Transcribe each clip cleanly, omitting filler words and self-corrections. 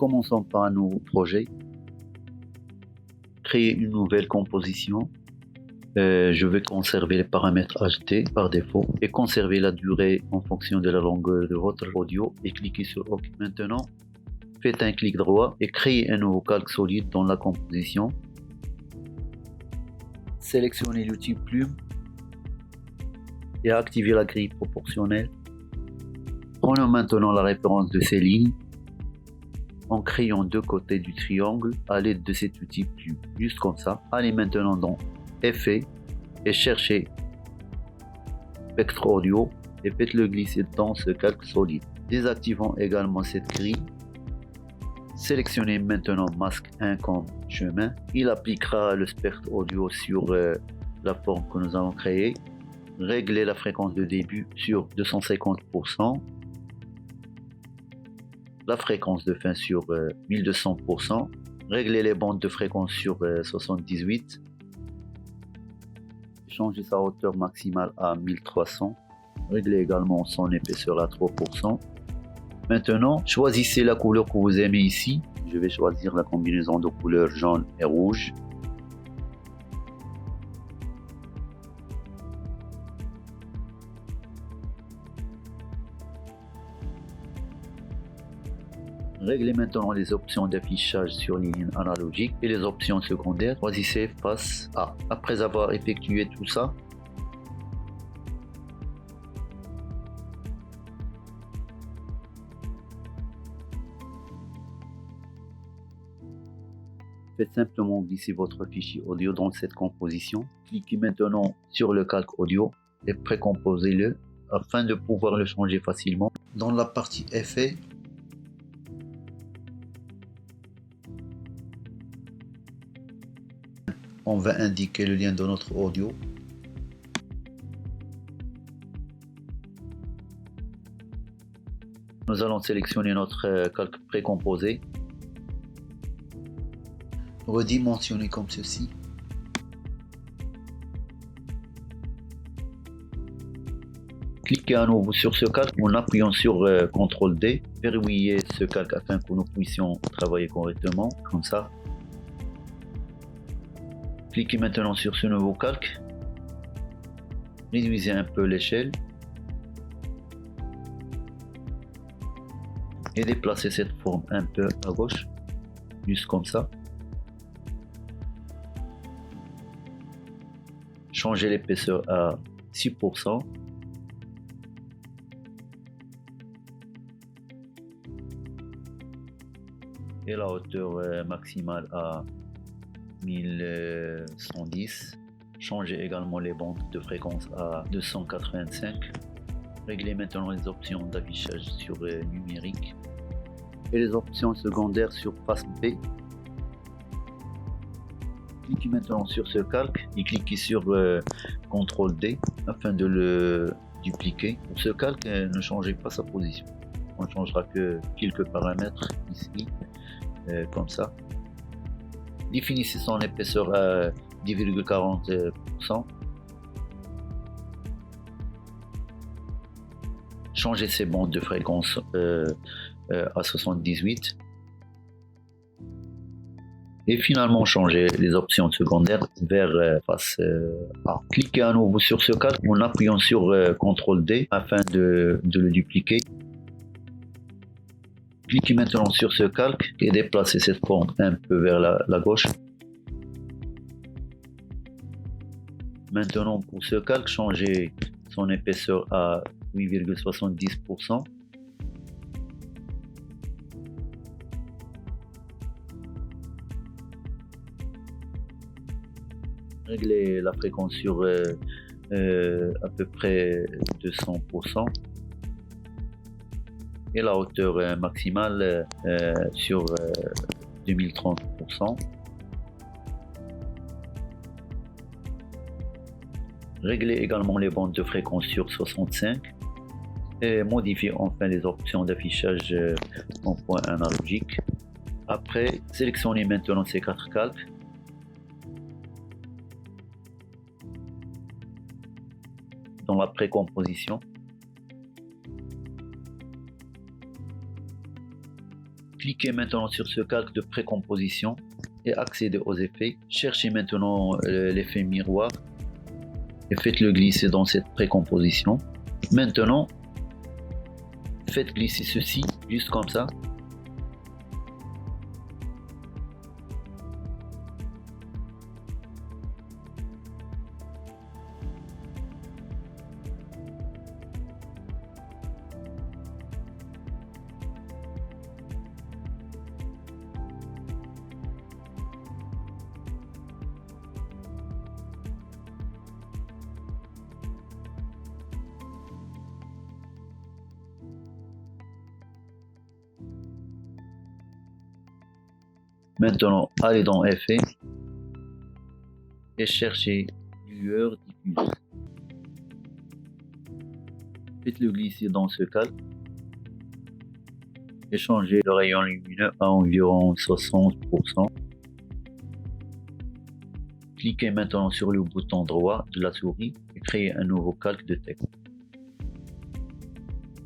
Commençons par un nouveau projet. Créer une nouvelle composition. Je vais conserver les paramètres HT par défaut et conserver la durée en fonction de la longueur de votre audio et cliquez sur OK. Maintenant, faites un clic droit et créez un nouveau calque solide dans la composition. Sélectionnez l'outil plume et activez la grille proportionnelle. Prenons maintenant la référence de ces lignes en créant deux côtés du triangle à l'aide de cet outil plume, juste comme ça. Allez maintenant dans Effet et cherchez Spectre Audio et faites-le glisser dans ce calque solide. Désactivons également cette grille. Sélectionnez maintenant masque 1 comme chemin. Il appliquera le spectre audio sur la forme que nous avons créée. Réglez la fréquence de début sur 250%. La fréquence de fin sur 1200%. Réglez les bandes de fréquence sur 78. Changez sa hauteur maximale à 1300. Réglez également son épaisseur à 3%. Maintenant, choisissez la couleur que vous aimez ici. Je vais choisir la combinaison de couleurs jaune et rouge. Réglez maintenant les options d'affichage sur les lignes analogiques et les options secondaires. Choisissez face A. Après avoir effectué tout ça, faites simplement glisser votre fichier audio dans cette composition. Cliquez maintenant sur le calque audio et précomposez-le afin de pouvoir le changer facilement. Dans la partie effet, on va indiquer le lien de notre audio. Nous allons sélectionner notre calque précomposé. Redimensionner comme ceci. Cliquez à nouveau sur ce calque en appuyant sur CTRL D. Verrouillez ce calque afin que nous puissions travailler correctement, comme ça. Cliquez maintenant sur ce nouveau calque. Réduisez un peu l'échelle. Et déplacez cette forme un peu à gauche, juste comme ça. Changez l'épaisseur à 6%. Et la hauteur maximale à 1110. Changez également les bandes de fréquence à 285. Réglez maintenant les options d'affichage sur numérique et les options secondaires sur face B. Cliquez maintenant sur ce calque et cliquez sur CTRL D afin de le dupliquer. Pour ce calque, ne changez pas sa position. On ne changera que quelques paramètres ici, comme ça. Définissez son épaisseur à 10,40%. Changez ses bandes de fréquence à 78. Et finalement, changez les options secondaires vers face A. Cliquez à nouveau sur ce calque en appuyant sur CTRL D afin de le dupliquer. Cliquez maintenant sur ce calque et déplacez cette forme un peu vers la gauche. Maintenant, pour ce calque, changez son épaisseur à 8,70%. Réglez la fréquence sur à peu près 200%. Et la hauteur maximale sur 2030%. Réglez également les bandes de fréquence sur 65 et modifiez enfin les options d'affichage en point analogique. Après, sélectionnez maintenant ces quatre calques. Dans la précomposition. Cliquez maintenant sur ce calque de précomposition et accédez aux effets. Cherchez maintenant l'effet miroir et faites-le glisser dans cette précomposition. Maintenant, faites glisser ceci juste comme ça. Maintenant, allez dans Effets et cherchez lueur diffuse. Faites-le glisser dans ce calque et changez le rayon lumineux à environ 60%. Cliquez maintenant sur le bouton droit de la souris et créez un nouveau calque de texte.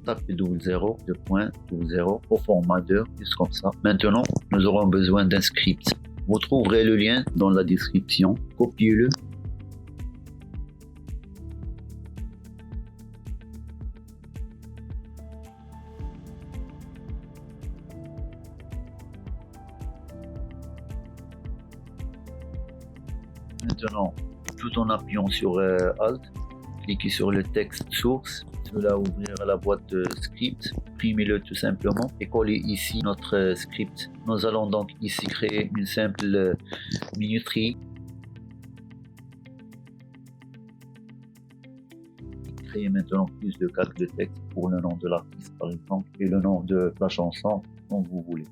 Tapez 00, 2.00 au format d'heure, juste comme ça. Maintenant, nous aurons besoin d'un script. Vous trouverez le lien dans la description. Copiez-le. Maintenant, tout en appuyant sur Alt, cliquez sur le texte source. Cela ouvrira la boîte de script, imprimez-le tout simplement et collez ici notre script. Nous allons donc ici créer une simple minuterie. Créez maintenant plus de calques de texte pour le nom de l'artiste par exemple et le nom de la chanson dont vous voulez.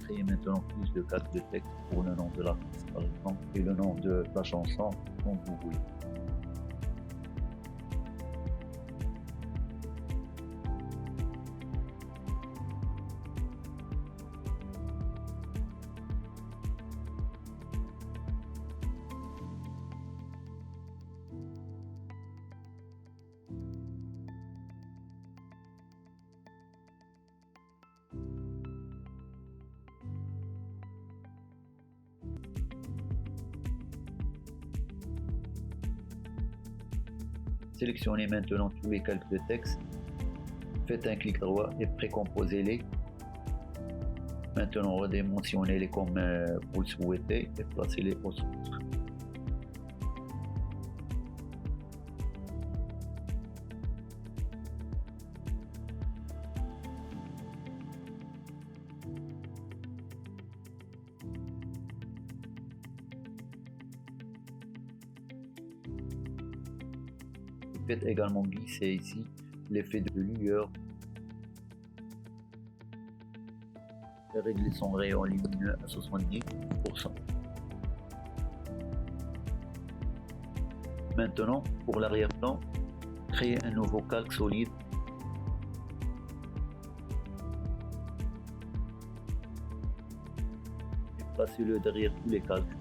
Créez maintenant plus de calques de texte pour le nom de l'artiste par exemple et le nom de la chanson dont vous voulez. Sélectionnez maintenant tous les calques de texte, faites un clic droit et précomposez-les. Maintenant redimensionnez-les comme vous le souhaitez et placez-les au centre. Faites également glisser ici l'effet de lueur et réglez son rayon lumineux à 70%. Maintenant, pour l'arrière-plan, créez un nouveau calque solide. Et placez-le derrière tous les calques.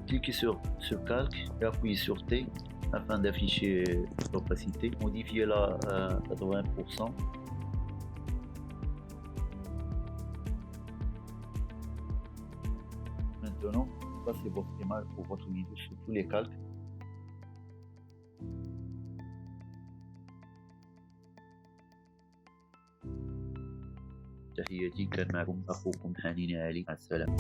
Cliquez sur ce calque et appuyez sur T afin d'afficher l'opacité. Modifiez-la à 80%. Maintenant, passez votre image pour votre vidéo sur tous les calques. تحياتي، كان معكم أخوكم حنين علي. مع السلامة.